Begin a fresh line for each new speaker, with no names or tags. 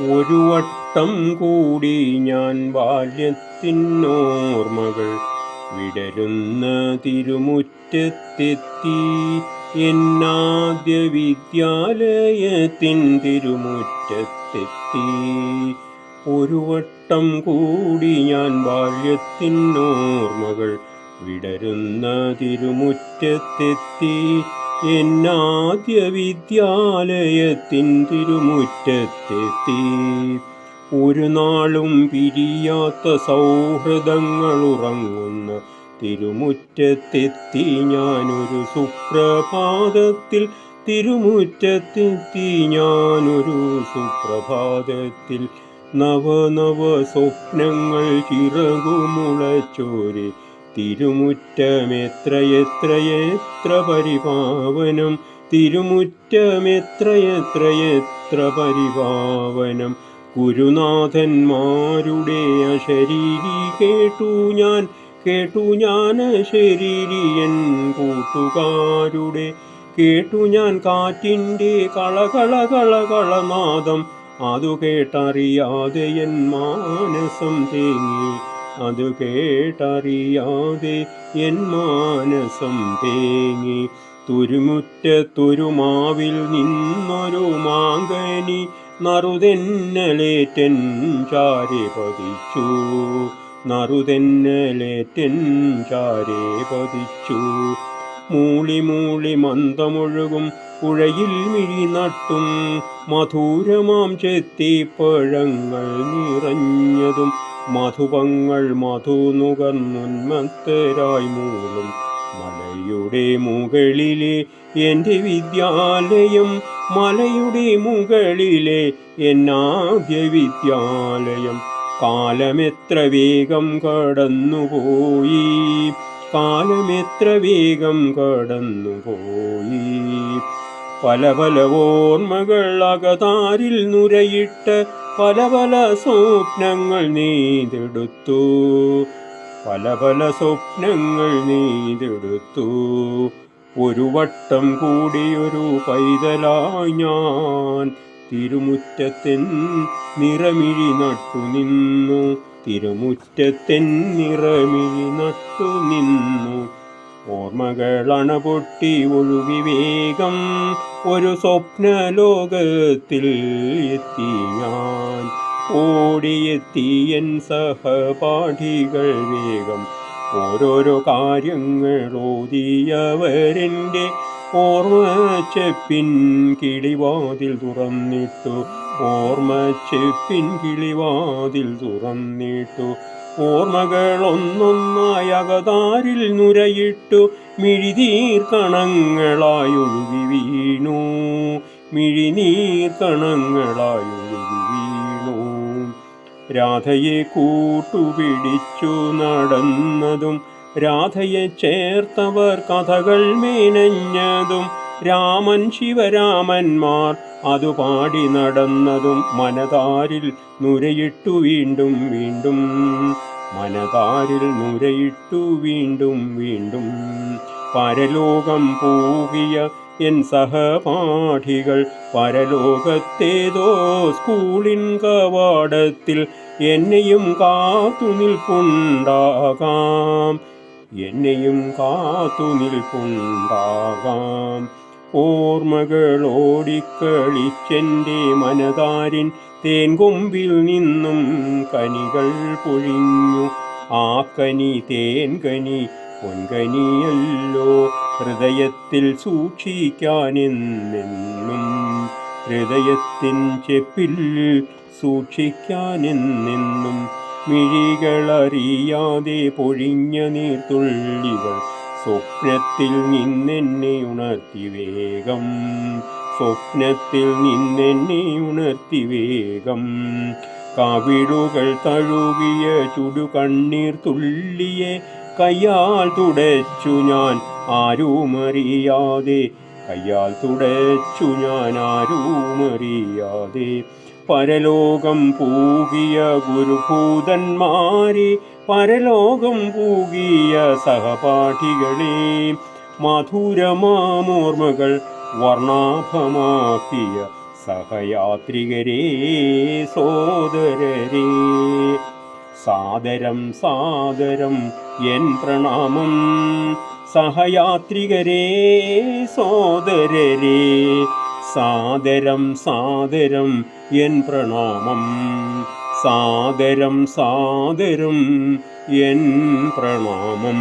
ഒരു വട്ടം കൂടി ഞാൻ ബാല്യത്തിനോർമ്മകൾ വിടരുന്ന തിരുമുറ്റത്തെത്തി. എന്നാദ്യ വിദ്യാലയത്തിൻ തിരുമുറ്റത്തെത്തി. ഒരു വട്ടം കൂടി ഞാൻ ബാല്യത്തിനോർമ്മകൾ വിടരുന്ന തിരുമുറ്റത്തെത്തി. എന്നാദ്യ വിദ്യാലയത്തിൻ തിരുമുറ്റത്തെത്തി. ഒരു നാളും പിരിയാത്ത സൗഹൃദങ്ങൾ ഉറങ്ങുന്ന തിരുമുറ്റത്തെത്തി ഞാനൊരു സുപ്രഭാതത്തിൽ. തിരുമുറ്റത്തെത്തി ഞാനൊരു സുപ്രഭാതത്തിൽ. നവനവ സ്വപ്നങ്ങൾ ചിറകുമുളച്ചോരെ തിരുമുറ്റമെത്രയെത്രയെത്ര പരിപാവനം. തിരുമുറ്റമെത്രയെത്രയെത്ര പരിപാവനം. ഗുരുനാഥന്മാരുടെ അശരീരി കേട്ടു ഞാൻ അശരീരിയൻ കൂട്ടുകാരുടെ. കേട്ടു ഞാൻ കാറ്റിൻ്റെ കളകളകളകളനാദം. അതു കേട്ടറിയാതെ എൻ മാനസം തേങ്ങി. അതു കേട്ടറിയാതെ എൻ മാനസം തേങ്ങി. തുരുമുറ്റത്തൊരു മാവിൽ നിന്നൊരു മാങ്കനി നറുതെന്നലേറ്റൻ ചാരെ പതിച്ചു. നറുതെന്നലേറ്റൻ ചാരെ പതിച്ചു. മൂളി മൂളി മന്ദമൊഴുകും പുഴയിൽ മിഴി നട്ടും മധുരമാം ചെത്തിപ്പഴങ്ങൾ നിറഞ്ഞതും മധുപങ്ങൾ മധു നുകർന്നുന്മത്തരായി മൂളും മലയുടെ മുകളിലെ എൻ്റെ വിദ്യാലയം. മലയുടെ മുകളിലെ എന്നാദ്യ വിദ്യാലയം. കാലമെത്ര വേഗം കടന്നുപോയി. കാലമെത്ര വേഗം കടന്നുപോയി. പല പല ഓർമ്മകൾ അകതാരിൽ നുരയിട്ട് പല പല സ്വപ്നങ്ങൾ നെയ്തെടുത്തു. പല പല സ്വപ്നങ്ങൾ നെയ്തെടുത്തു. ഒരു വട്ടം കൂടിയൊരു പൈതലായി ഞാൻ തിരുമുറ്റത്തിൻ നിറമിഴി നട്ടു നിന്നു. തിരുമുറ്റത്തിൻ നിറമിഴി നട്ടു നിന്നു. ഓർമ്മകൾ അണപൊട്ടി ഒഴുകി വേഗം ഒരു സ്വപ്നലോകത്തിൽ എത്തി ഞാൻ. ഓടിയെത്തി എൻ സഹപാഠികൾ വേഗം. ഓരോരോ കാര്യങ്ങൾ ഓതിയവരെൻ്റെ ഓർമ്മച്ചെപ്പിൻ കിളിവാതിൽ തുറന്നിട്ടു. ഓർമ്മച്ചെപ്പിൻ കിളിവാതിൽ തുറന്നിട്ടു. ഓർമ്മകൾ ഒന്നൊന്നായി അകതാരിൽ നുരയിട്ടു. മിഴിനീർക്കണങ്ങളായി ഒഴുകി വീണു. മിഴിനീർക്കണങ്ങളായി ഒഴുകി വീണു. രാധയെ കൂട്ടുപിടിച്ചു നടന്നതും രാധയെ ചേർത്തവർ കഥകൾ മേനഞ്ഞതും രാമൻ ശിവരാമന്മാർ അതു പാടി നടന്നതും മനതാരിൽ നുരയിട്ടു വീണ്ടും വീണ്ടും. മനതാരിൽ നുരയിട്ടു വീണ്ടും വീണ്ടും. പരലോകം പോകിയ എൻ സഹപാഠികൾ പരലോകത്തേതോ സ്കൂളിൻ കവാടത്തിൽ എന്നെയും കാത്തു നിൽപ്പുണ്ടാകാം. എന്നെയും കാത്തു നിൽപ്പുണ്ടാകാം. ഓർമ്മകൾ ഓടിക്കളിച്ചെൻ്റെ മനതാരിൻ തേൻകൊമ്പിൽ നിന്നും കനികൾ പൊഴിഞ്ഞു. ആ കനി തേൻകനി പൊൻകനിയല്ലോ ഹൃദയത്തിൽ സൂക്ഷിക്കാനെന്നെന്നും. ഹൃദയത്തിൻ ചെപ്പിൽ സൂക്ഷിക്കാനെന്നെന്നും. മിഴികളറിയാതെ പൊഴിഞ്ഞ നീർത്തുള്ളികൾ സ്വപ്നത്തിൽ നിന്നെന്നെ ഉണർത്തി വേഗം. സ്വപ്നത്തിൽ നിന്നെന്നെ ഉണർത്തി വേഗം. കവിളുകൾ തഴുകിയ ചുടുകണ്ണീർ തുള്ളിയെ കയ്യാൽ തുടച്ചു ഞാൻ ആരുമറിയാതെ. കയ്യാൽ തുടച്ചു ഞാൻ ആരുമറിയാതെ. പരലോകം പൂകിയ ഗുരുഭൂതന്മാരെ പരലോകം പൂകിയ സഹപാഠികളെ മധുരമാമോർമ്മകൾ വർണ്ണാഭമാക്കിയ സഹയാത്രികരേ സോദരരേ, സാദരം സാദരം എൻ പ്രണാമം. സഹയാത്രികരേ സോദരരേ, സാദരം സാദരം എൻ പ്രണാമം. സാദരം സാദരം എൻ പ്രണാമം.